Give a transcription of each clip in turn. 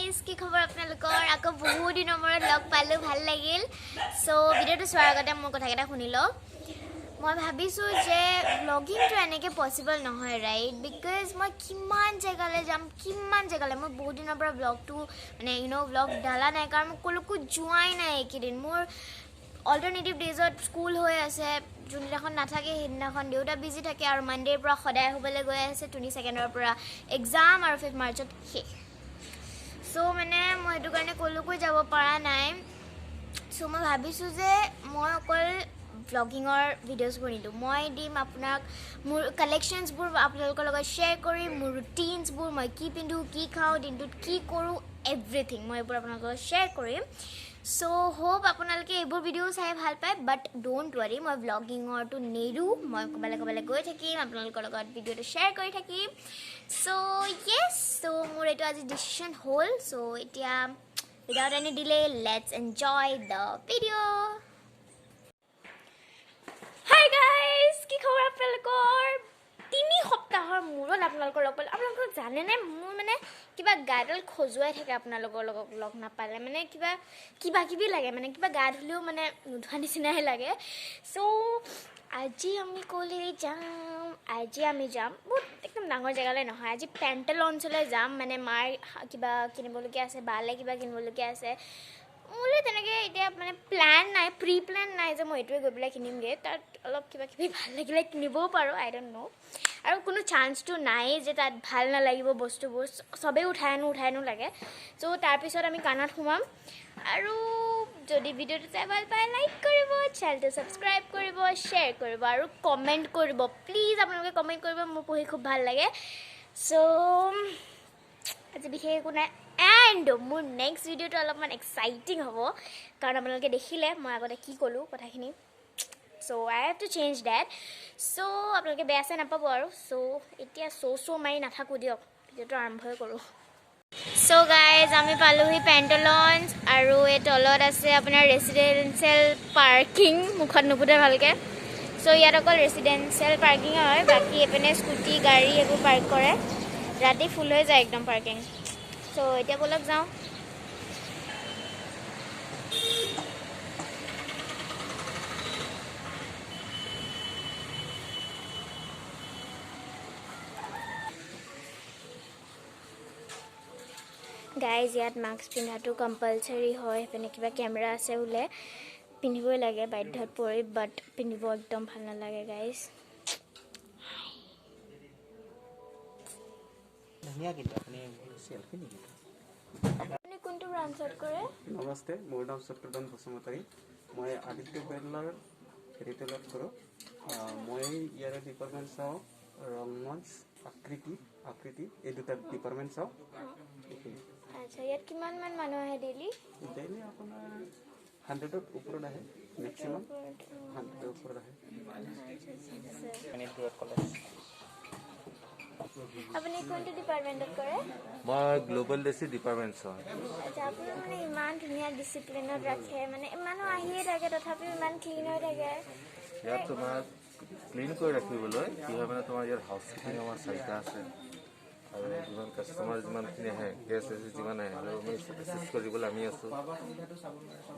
Guys কি খবৰ আপোনালোকৰ আকৌ বহুত দিনৰ মূৰত লগ পালোঁ ভাল লাগিল সো ভিডিঅ'টো চোৱাৰ আগতে মোৰ কথাকেইটা শুনি লওক মই ভাবিছোঁ যে ব্লগিংটো এনেকৈ পচিবল নহয় ৰাইট বিকজ মই কিমান জেগালৈ যাম মই বহুত দিনৰ পৰা ব্লগটো মানে ব্লগ ডালা নাই কাৰণ মই ক'লৈকো যোৱাই নাই এইকেইদিন মোৰ অল্টাৰনেটিভ ডেজত স্কুল হৈ আছে যোনদিনাখন নাথাকে সেইদিনাখন দেউতা বিজি থাকে আৰু মানডেৰ পৰা সদায় হ'বলৈ গৈ আছে 22ৰ পৰা এক্সাম আৰু 5 মাৰ্চত শেষ সো মানে মই সেইটো কাৰণে ক'লৈকো যাব পৰা নাই সো মই ভাবিছোঁ যে মই অকল ব্লগিঙৰ ভিডিঅ'ছবোৰ নিদিওঁ মই দিম আপোনাক মোৰ কালেকশ্যনছবোৰ আপোনালোকৰ লগত শ্বেয়াৰ কৰিম মোৰ ৰুটিনছবোৰ মই কি পিন্ধোঁ কি খাওঁ দিনটোত কি কৰোঁ এভৰিথিং মই এইবোৰ আপোনালোকৰ লগত শ্বেয়াৰ কৰিম সো হোপ আপোনালোকে এইবোৰ ভিডিঅ' চাই ভাল পায় বাট ডোণ্ট ৱাৰি মই ব্লগিঙৰটো নেৰোঁ মই ক'ৰবালৈ গৈ থাকিম আপোনালোকৰ লগত ভিডিঅ'টো শ্বেয়াৰ কৰি থাকিম সো য়েছ সো মোৰ এইটো আজি ডিচিশ্যন হ'ল সো এতিয়া without any delay let's enjoy the video' hi guys কি খবৰ আপোনালোকৰ 3 সপ্তাহৰ মূৰত আপোনালোকৰ লগ পালোঁ আপোনালোকক জানেনে মোৰ মানে কিবা গাডাল খজুৱাই থাকে আপোনালোকৰ লগত লগ নাপালে মানে কিবা কিবি লাগে মানে কিবা গা ধুলেও মানে নোধোৱা নিচিনাহে লাগে সো আজি আমি ক'লৈ যাম বহুত একদম ডাঙৰ জেগালৈ নহয় আজি পেণ্টেলঞ্চলৈ যাম মানে মাৰ কিবা কিনিবলগীয়া আছে বালে কিবা কিনিবলগীয়া আছে মোলৈ তেনেকৈ এতিয়া মানে প্ৰি প্লেন নাই যে মই এইটোৱে গৈ পেলাই কিনিমগৈ তাত অলপ কিবা কিবি ভাল লাগিলে কিনিবও পাৰোঁ আই ডণ্ট ন' আৰু কোনো চান্সটো নাই যে তাত ভাল নালাগিব বস্তুবোৰ চবেই উঠাই আনো লাগে চ' তাৰপিছত আমি কানাত সোমাম আৰু যদি ভিডিঅ'টো চাই ভাল পায় লাইক কৰিব চেনেলটো ছাবস্ক্ৰাইব কৰিব শ্বেয়াৰ কৰিব আৰু কমেণ্ট কৰিব প্লিজ আপোনালোকে কমেণ্ট কৰিব মোৰ পঢ়ি খুব ভাল লাগে চ' আজি বিশেষ একো নাই এণ্ড মোৰ নেক্সট ভিডিঅ'টো অলপমান এক্সাইটিং হ'ব কাৰণ আপোনালোকে দেখিলে মই আগতে কি ক'লোঁ কথাখিনি চ' আই হেভ টু চেঞ্জ ডেট চ' আপোনালোকে বেয়া চাই নাপাব আৰু চ' এতিয়া মাৰি নাথাকোঁ দিয়ক ভিডিঅ'টো আৰম্ভই কৰোঁ চ' গাইজ আমি পালোহি পেণ্টেলঞ্চ আৰু এই তলত আছে আপোনাৰ ৰেচিডেঞ্চিয়েল পাৰ্কিং মুখত নুফুটে ভালকৈ চ' ইয়াত অকল ৰেচিডেঞ্চিয়েল পাৰ্কিং হয় বাকী এইপিনে স্কুটি গাড়ী এইবোৰ পাৰ্ক কৰে ৰাতি ফুল হৈ যায় একদম পাৰ্কিং চ' এতিয়া ব'লক যাওঁ গাইজ ইয়াত মাস্ক পিন্ধাটো কম্পালচাৰী হয় সেইপিনে কিবা কেমেৰা আছে বোলে পিন্ধিবই লাগে বাধ্যত পৰি বাট পিন্ধিব একদম ভাল নালাগে গাইজ আপুনি কোনটো ব্ৰাঞ্চত কৰে নমস্তে মোৰ নাম চট্টধন বসুমতাৰী মই আদিত্য পেডলাৰ ৰিটেইলত কৰোঁ মই ইয়াৰে ডিপাৰ্টমেণ্ট চাওঁ ৰংমঞ্চ আকৃতি এই দুটা ডিপাৰ্টমেণ্ট চাওঁ আচ্ছা ইয়াত কিমানমান মানুহ আহে ডেইলি আপোনাৰ 100ৰ ওপৰত আহে মেক্সিমাম 100ৰ ওপৰত আহে আপুনি কোনটো ডিপাৰ্টমেণ্টত কৰে মই গ্লোবেল ডেচি ডিপাৰ্টমেণ্ট হয় আচ্ছা আপুনি মানে ইমান ধুনীয়া ডিচিপ্লিনত ৰাখে মানে মানুহ আহিয়ে থাকে তথাপিও ইমান ক্লিন হৈ থাকে ইয়াত তোমাৰ ক্লিন কৰি ৰাখিবলৈ কি হয় মানে তোমাৰ ইয়াত হাউচকিপিং আমাৰ 4টা আছে আৰু যিমান কাষ্টমাৰ যিমানখিনি আহে গেষ্ট যিমান আহে আৰু আমি এচিষ্ট কৰিবলৈ আমি আছোঁ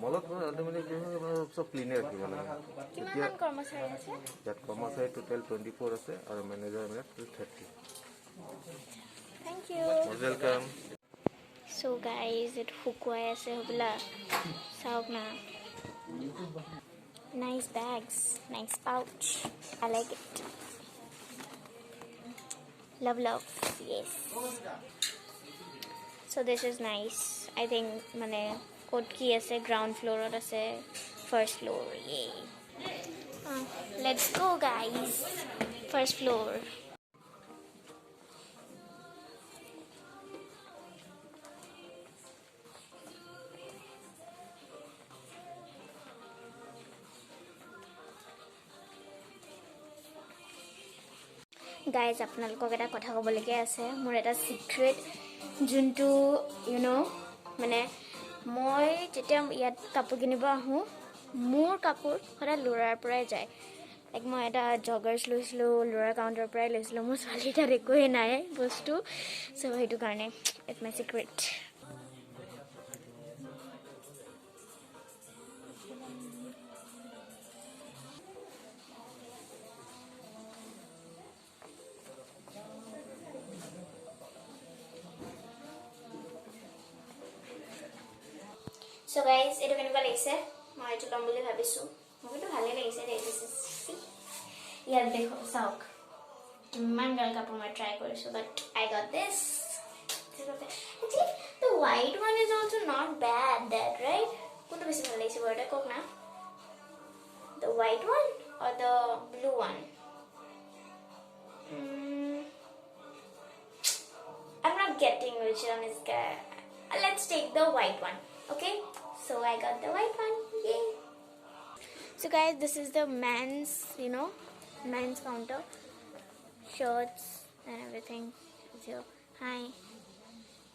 মলত আল্টিমেটলি কি হয় চব ক্লিনে ৰাখিব লাগে কিমান কৰ্মচাৰী আছে ইয়াত কৰ্মচাৰী টোটেল 24 আছে আৰু মেনেজাৰ মানে 30 থেংক ইউ ৱেলকাম চ' গাইজ এইটো শুকুৱাই আছে হ'বলা চাওক না nice bags nice pouch I like it love yes so this is nice I think mane code ki ase ground floor ot ase first floor yay let's go guys first floor guys আপোনালোকক এটা কথা ক'বলগীয়া আছে মোৰ এটা secret যোনটো মানে মই যেতিয়া ইয়াত কাপোৰ কিনিব আহোঁ মোৰ কাপোৰ সদায় ল'ৰাৰ পৰাই যায় লাইক মই এটা জগাৰ্ছ লৈছিলোঁ ল'ৰাৰ কাউণ্টাৰৰ পৰাই লৈছিলোঁ মোৰ ছোৱালীৰ তাত একোৱেই নাই বস্তু চ' সেইটো কাৰণে it's my secret So guys, এইটো কেনেকুৱা লাগিছে মই এইটো ল'ম বুলি ভাবিছোঁ মোক এইটো ভালেই লাগিছে দেই দিছ ইয়াত দেখো চাওক কিমান গাল কাপোৰ মই ট্ৰাই কৰিছোঁ বাট I got this actually the white one is also not bad that right কোনটো বেছি ভাল লাগিছে বাৰু কওক না the white one or the blue one I'm not getting which one is good. Let's take the white one. Okay, so I got the white one. Yay! So guys, this is the men's, men's counter, shirts and everything. So hi,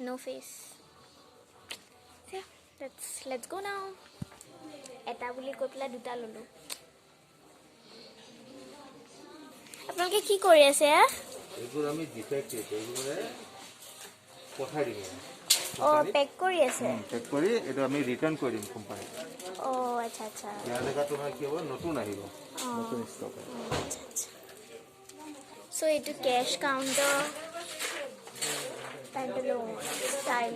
no face. So yeah, let's go now. Eta buli kotla duta lulu. আপোনালোকে কি কৰি আছে এইবোৰ আমি defective এইবোৰে পঠাই দিম pack কৰি আছে পেক কৰি এইটো আমি ৰিটাৰ্ণ কৰি দিম কোম্পানীত আচ্ছা আচ্ছা ইয়াৰ জেগাত তোমাৰ কি হ'ব নতুন আহিব নতুন ষ্টক আচ্ছা আচ্ছা সো এইটো cash counter pantaloon style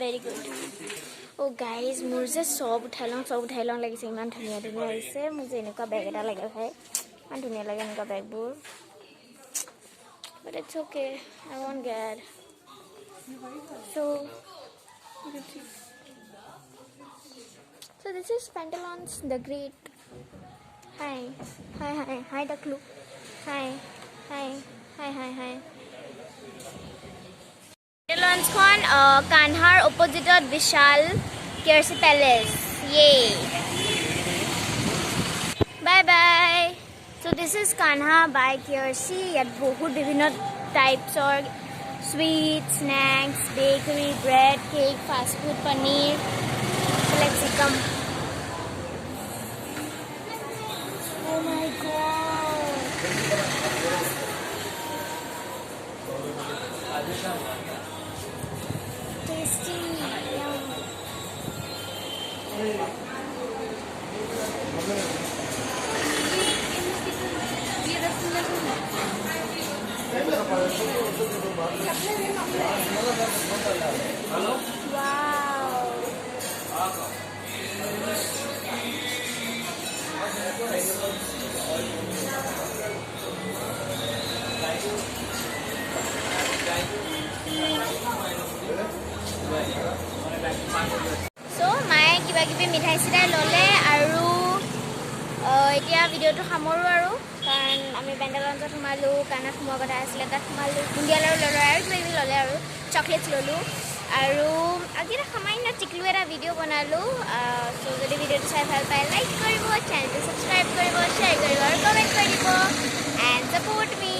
Very good. Oh guys, মোৰ যে সব উঠাই লং লাগিছে ইমান ধুনীয়া ধুনীয়া আহিছে মোক যে এনেকুৱা বেগ এটা লাগে ভাই ইমান ধুনীয়া লাগে এনেকুৱা বেগবোৰ but it's okay I won't get so this is Pantaloons the Great hi Daklu hi Pantaloons con Kanhar opposite of Vishal Kersi Palace. Yay! Bye bye. So this is Kanha by Kersi. Yat bahut bibhinno types or sweets, snacks, bakery, bread, cake, fast food, paneer. So let's see come. Oh my god. Tasty. Yum. So my kiba mithai sidai lole aru এতিয়া ভিডিওটো সামৰো আৰু কাৰণ আমি পেন্টালুনত সোমালো কানাত সোমোৱা কথা আছিলে তাত সোমালো ইণ্ডিয়া লাৰু ল'লো আৰু কিবা ল'লে আৰু চকলেটছ ল'লো আৰু আজি এটা সামান্য টিকলু এটা ভিডিঅ' বনালোঁ চ' যদি ভিডিঅ'টো চাই ভাল পায় লাইক কৰিব চেনেলটো ছাবস্ক্ৰাইব কৰিব শ্বেয়াৰ কৰিব আৰু কমেণ্ট কৰি দিব এণ্ড ছাপোৰ্ট মি